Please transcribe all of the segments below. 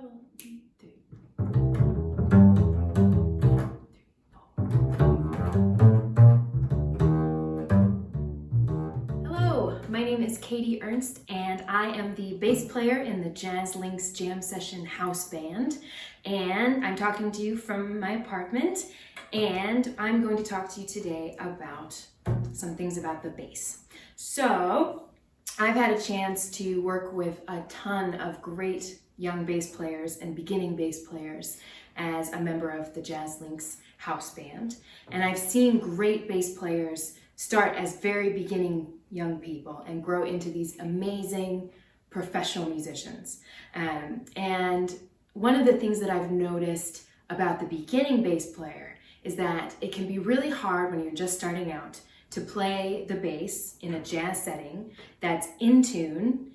1, 2, 3. Hello, my name is Katie Ernst and I am the bass player in the Jazz Links Jam Session House Band, and I'm talking to you from my apartment, and I'm going to talk to you today about some things about the bass. So I've had a chance to work with a ton of great young bass players and beginning bass players as a member of the Jazz Links House Band, and I've seen great bass players start as very beginning young people and grow into these amazing professional musicians. And one of the things that I've noticed about the beginning bass player is that it can be really hard when you're just starting out to play the bass in a jazz setting that's in tune,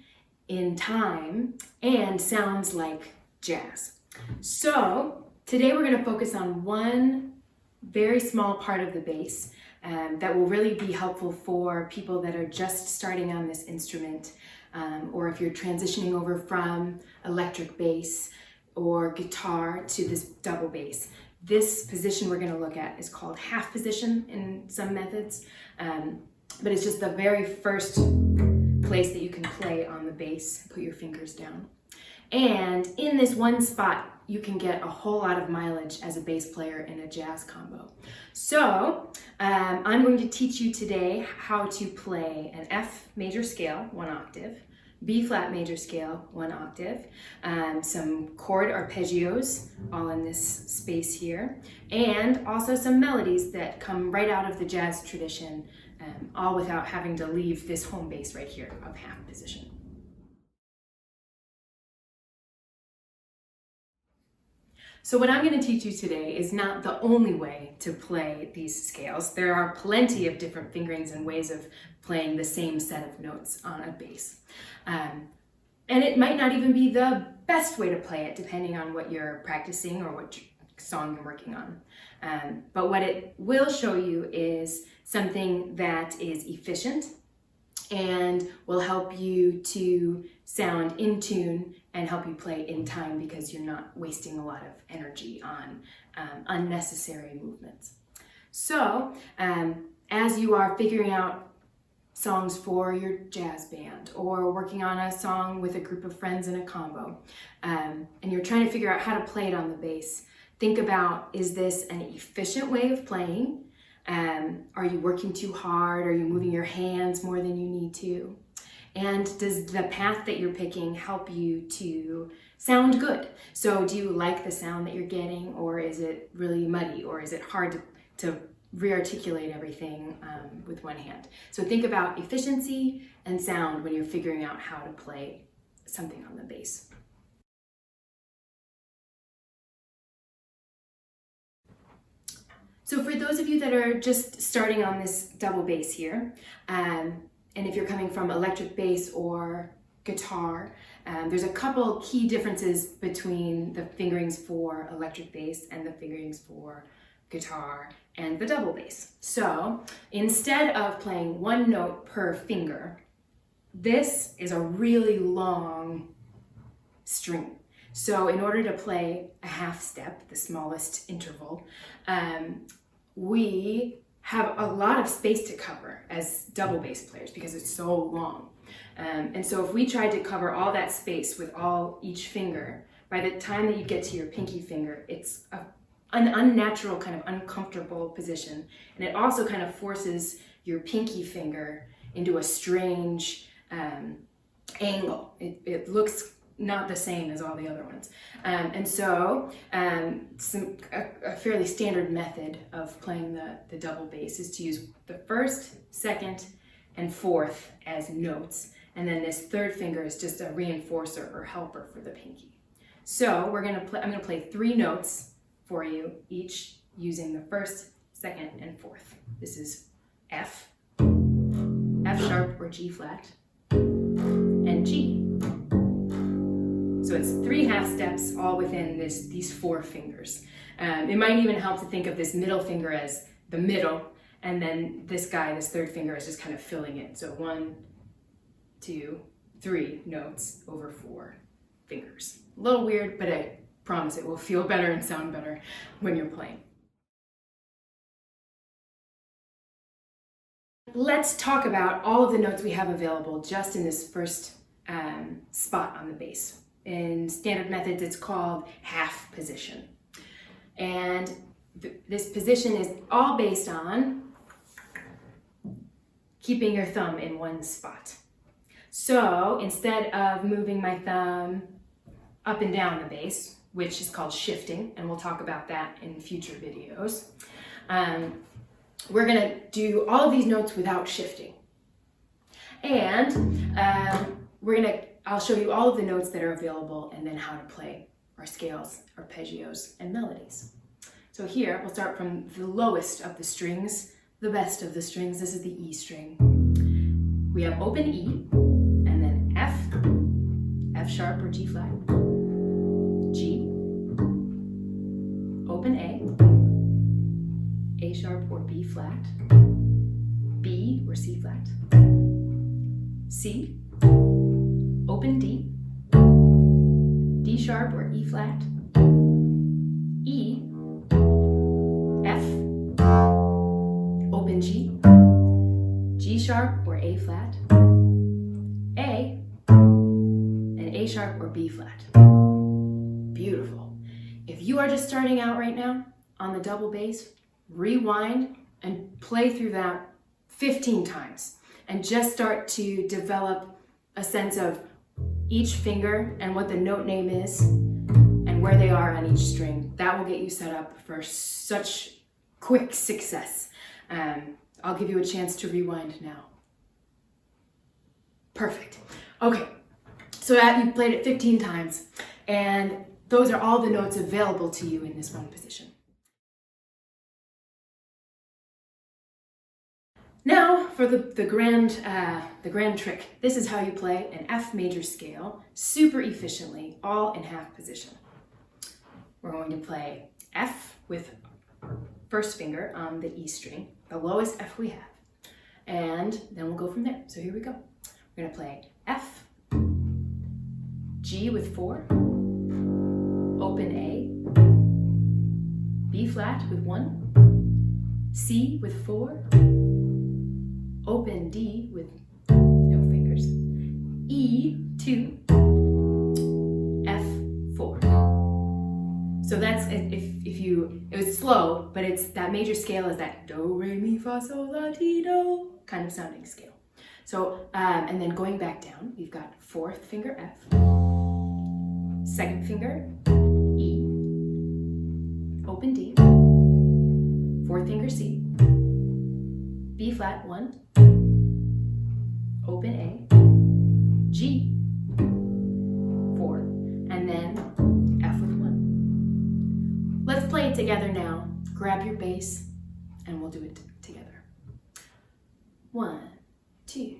in time, and sounds like jazz. So today we're going to focus on one very small part of the bass that will really be helpful for people that are just starting on this instrument, or if you're transitioning over from electric bass or guitar to this double bass. This position we're going to look at is called half position in some methods, but it's just the very first place that you can play on the bass. Put your fingers down. And in this one spot, you can get a whole lot of mileage as a bass player in a jazz combo. So I'm going to teach you today how to play an F major scale, 1 octave, B flat major scale, 1 octave, some chord arpeggios, all in this space here, and also some melodies that come right out of the jazz tradition, all without having to leave this home base right here of half position. So what I'm going to teach you today is not the only way to play these scales. There are plenty of different fingerings and ways of playing the same set of notes on a bass. And it might not even be the best way to play it, depending on what you're practicing or what song you're working on. But what it will show you is something that is efficient and will help you to sound in tune and help you play in time, because you're not wasting a lot of energy on unnecessary movements. So as you are figuring out songs for your jazz band or working on a song with a group of friends in a combo, and you're trying to figure out how to play it on the bass, think about, is this an efficient way of playing? Are you working too hard? Are you moving your hands more than you need to? And does the path that you're picking help you to sound good? So do you like the sound that you're getting, or is it really muddy, or is it hard to re-articulate everything with one hand? So think about efficiency and sound when you're figuring out how to play something on the bass. So for those of you that are just starting on this double bass here, and if you're coming from electric bass or guitar, there's a couple key differences between the fingerings for electric bass and the fingerings for guitar and the double bass. So instead of playing one note per finger, this is a really long string. So in order to play a half step, the smallest interval, we have a lot of space to cover as double bass players because it's so long. And so if we tried to cover all that space with each finger, by the time that you get to your pinky finger, it's an unnatural, kind of uncomfortable position. And it also kind of forces your pinky finger into a strange angle. It looks not the same as all the other ones. And so a fairly standard method of playing the double bass is to use the first, second, and fourth as notes. And then this third finger is just a reinforcer or helper for the pinky. So I'm gonna play 3 notes for you, each using the first, second, and fourth. This is F, F sharp or G flat, and G. So it's 3 half steps all within these 4 fingers. It might even help to think of this middle finger as the middle, and then this third finger is just kind of filling it. So 1, 2, 3 notes over 4. fingers. A little weird, but I promise it will feel better and sound better when you're playing. Let's talk about all of the notes we have available just in this first spot on the bass. In standard methods, it's called half position. And this position is all based on keeping your thumb in one spot. So instead of moving my thumb up and down the bass, which is called shifting, and we'll talk about that in future videos, we're gonna do all of these notes without shifting. And I'll show you all of the notes that are available and then how to play our scales, arpeggios, and melodies. So here, we'll start from the lowest of the strings, the best of the strings. This is the E string. We have open E, and then F sharp or G flat, G, open A sharp or B flat, B or C flat, C, open D, D sharp or E flat, E, F, open G, G sharp or A flat, A, and A sharp or B flat. Beautiful. If you are just starting out right now on the double bass, rewind and play through that 15 times and just start to develop a sense of each finger and what the note name is and where they are on each string. That will get you set up for such quick success. I'll give you a chance to rewind now. Perfect. Okay, so that you played it 15 times, and those are all the notes available to you in this one position. Now for the grand trick. This is how you play an F major scale super efficiently, all in half position. We're going to play F with first finger on the E string, the lowest F we have, and then we'll go from there. So here we go. We're going to play F, G with 4, open A, B flat with 1, C with 4, open D with no fingers, E, 2, F, 4. So that's, it was slow, but it's that major scale is that do, re, mi, fa, sol, la, ti, do kind of sounding scale. So, and then going back down, we've got fourth finger F, second finger E, open D, fourth finger C, B flat 1, open A, G, 4, and then F with 1. Let's play it together now. Grab your bass and we'll do it together. 1, 2,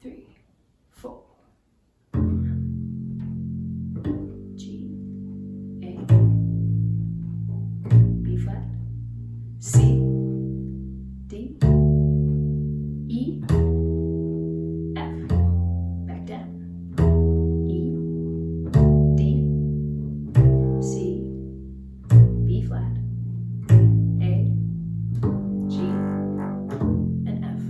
3, 4. G, A, B flat, C, D, E, F, back down, E, D, C, B flat, A, G, and F.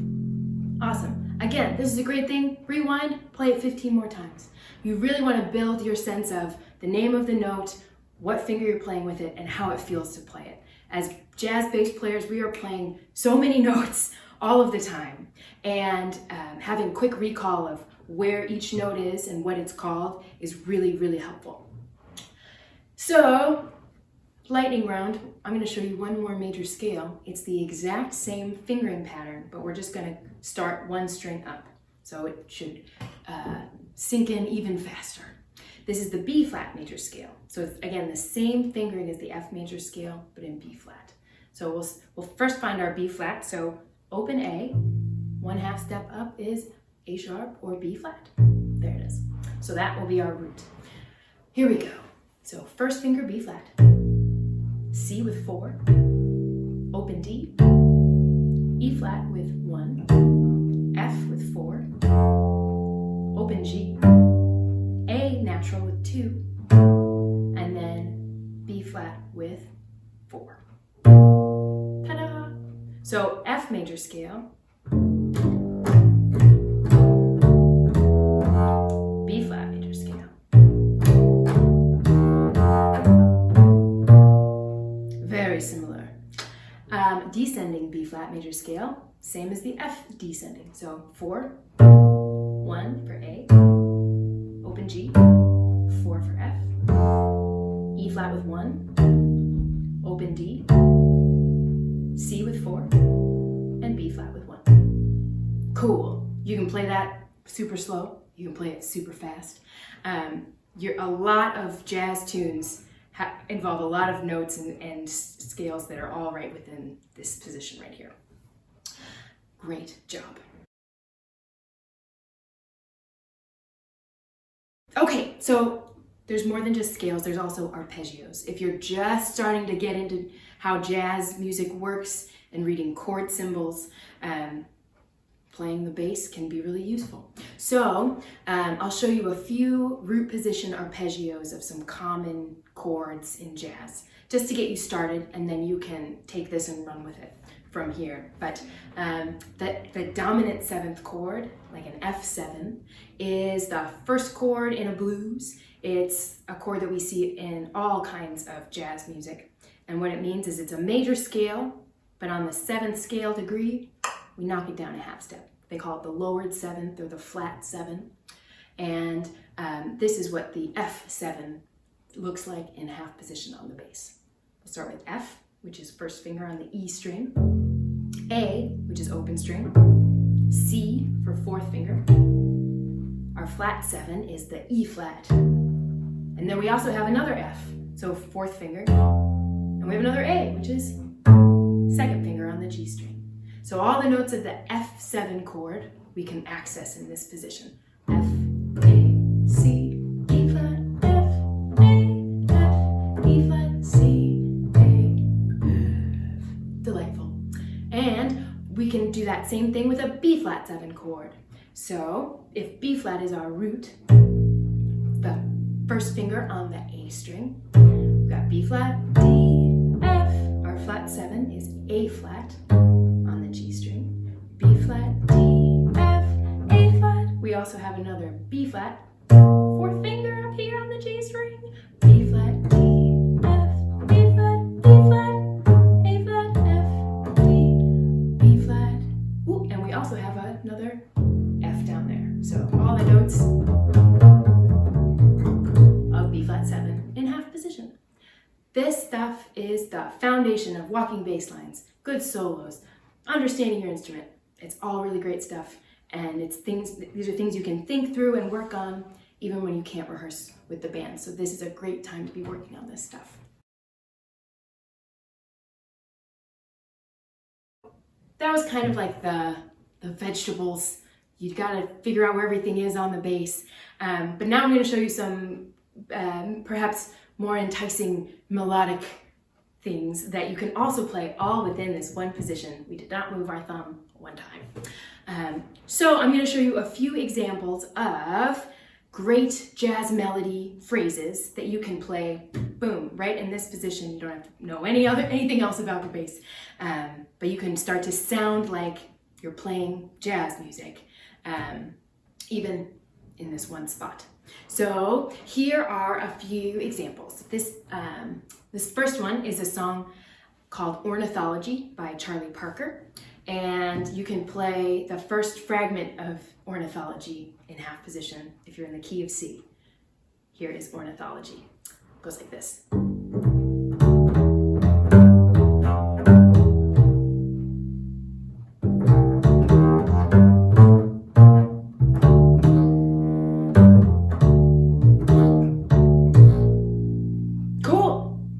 Awesome. Again, this is a great thing. Rewind, play it 15 more times. You really want to build your sense of the name of the note, what finger you're playing with it, and how it feels to play it. As jazz bass players, we are playing so many notes all of the time, and having quick recall of where each note is and what it's called is really, really helpful. So, lightning round, I'm going to show you one more major scale. It's the exact same fingering pattern, but we're just going to start one string up. So it should sink in even faster. This is the B flat major scale. So it's, again, the same fingering as the F major scale, but in B flat. So we'll first find our B flat. So open A, 1/2 step up is A sharp or B flat. There it is. So that will be our root. Here we go. So first finger B flat, C with 4, open D, E flat with 1, F with 4, open G, A natural with 2, 2, and then B flat with 4. Ta-da! So F major scale, B flat major scale, very similar. Descending B flat major scale, same as the F descending. So 4, 1 for A, open G, 4 for F, E flat with 1, open D, C with 4, and B flat with 1. Cool. You can play that super slow. You can play it super fast. A lot of jazz tunes involve a lot of notes and scales that are all right within this position right here. Great job. Okay, so there's more than just scales, there's also arpeggios. If you're just starting to get into how jazz music works and reading chord symbols, playing the bass can be really useful. So I'll show you a few root position arpeggios of some common chords in jazz, just to get you started, and then you can take this and run with it from here. But the dominant 7th chord, like an F7, is the first chord in a blues. It's a chord that we see in all kinds of jazz music. And what it means is it's a major scale, but on the 7th scale degree, we knock it down a half step. They call it the lowered 7th or the flat 7. And this is what the F7 looks like in half position on the bass. We'll start with F, which is first finger on the E string, A, which is open string, C for 4th finger. Our flat 7 is the E flat. And then we also have another F, so 4th finger. And we have another A, which is 2nd finger on the G string. So all the notes of the F7 chord we can access in this position. F, A, C, E flat, F, A, F, E flat, C, A, F. Delightful. And we can do that same thing with a B flat 7 chord. So if B flat is our root, the first finger on the A string, we've got B flat, D, F. Our flat 7 is A flat on the G string, B flat, D, F, A flat. We also have another B flat, 4th finger up here on the G string, B flat, D, F, A flat, B flat, A flat, F, D, B flat. Ooh, and we also have another F down there. So all the notes of B flat 7 in half position. This stuff is the foundation of walking bass lines, good solos, understanding your instrument. It's all really great stuff, and these are things you can think through and work on even when you can't rehearse with the band. So this is a great time to be working on this stuff. That was kind of like the vegetables. You gotta figure out where everything is on the bass. But now I'm gonna show you some perhaps more enticing melodic things that you can also play all within this one position. We did not move our thumb one time. So I'm going to show you a few examples of great jazz melody phrases that you can play, boom, right in this position. You don't have to know anything else about the bass, but you can start to sound like you're playing jazz music, even in this one spot. So here are a few examples. This first one is a song called Ornithology by Charlie Parker, and you can play the first fragment of Ornithology in half position if you're in the key of C. Here is Ornithology. It goes like this.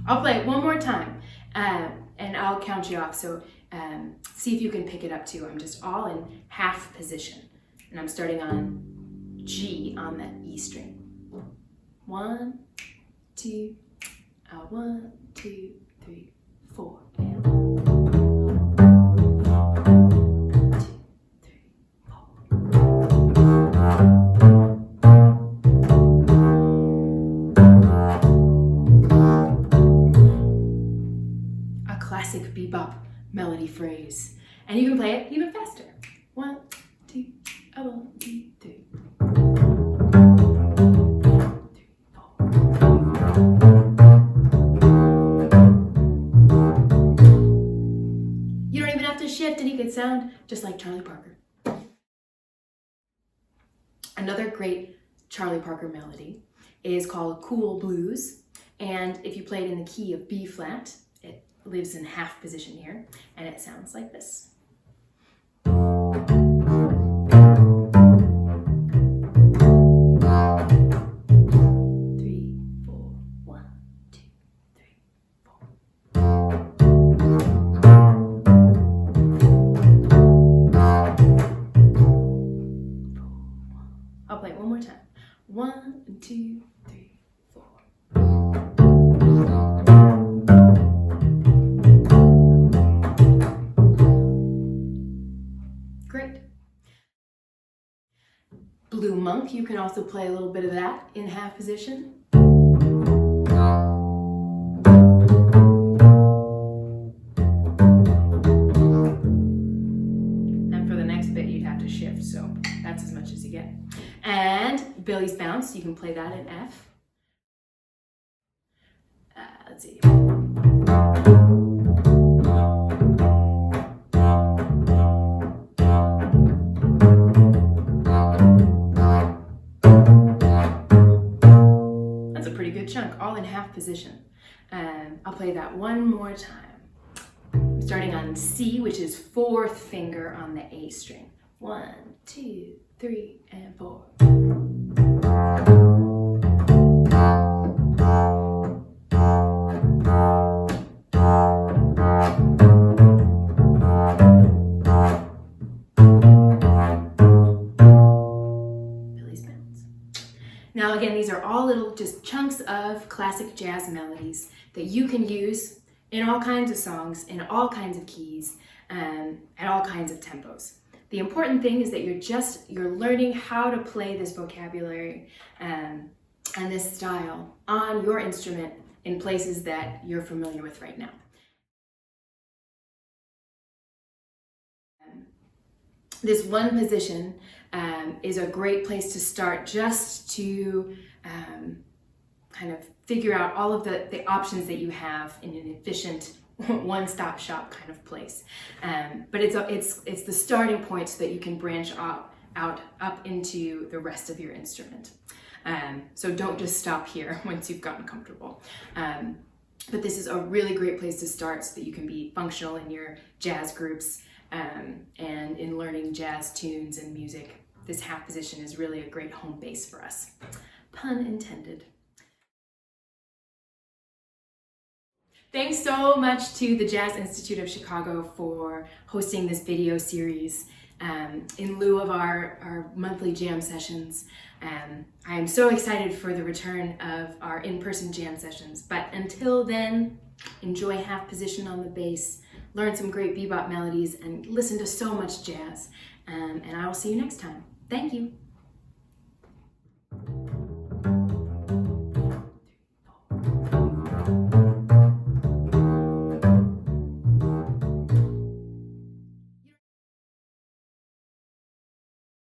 I'll play it one more time, and I'll count you off, so see if you can pick it up too. I'm just all in half position, and I'm starting on G on the E string. 1, 2, 1, 2, 3, 4, and 1, 2, 3, 4. classic bebop melody phrase. And you can play it even faster. 1, 2, 1, 2, 3. You don't even have to shift and you can sound just like Charlie Parker. Another great Charlie Parker melody is called Cool Blues. And if you play it in the key of B flat, it lives in half position here, and it sounds like this. 3, 4, 1, 2, 3, 4. I'll play it one more time. 1, 2, 3, 4. Great. Blue Monk, you can also play a little bit of that in half position. And for the next bit, you'd have to shift, so that's as much as you get. And Billie's Bounce, you can play that in F. Let's see. That's a pretty good chunk, all in half position. I'll play that one more time. Starting on C, which is 4th finger on the A string. 1, 2, 3, and 4. Billie's Bounce. Now again, these are all little just chunks of classic jazz melodies that you can use in all kinds of songs, in all kinds of keys, at all kinds of tempos. The important thing is that you're learning how to play this vocabulary and this style on your instrument in places that you're familiar with right now. This one position is a great place to start, just to kind of figure out all of the options that you have in an efficient one-stop shop kind of place. But it's the starting point so that you can branch out up into the rest of your instrument. So don't just stop here once you've gotten comfortable. But this is a really great place to start so that you can be functional in your jazz groups and in learning jazz tunes and music. This half position is really a great home base for us. Pun intended. Thanks so much to the Jazz Institute of Chicago for hosting this video series in lieu of our monthly jam sessions. I am so excited for the return of our in-person jam sessions, but until then, enjoy half position on the bass, learn some great bebop melodies, and listen to so much jazz. And I will see you next time. Thank you.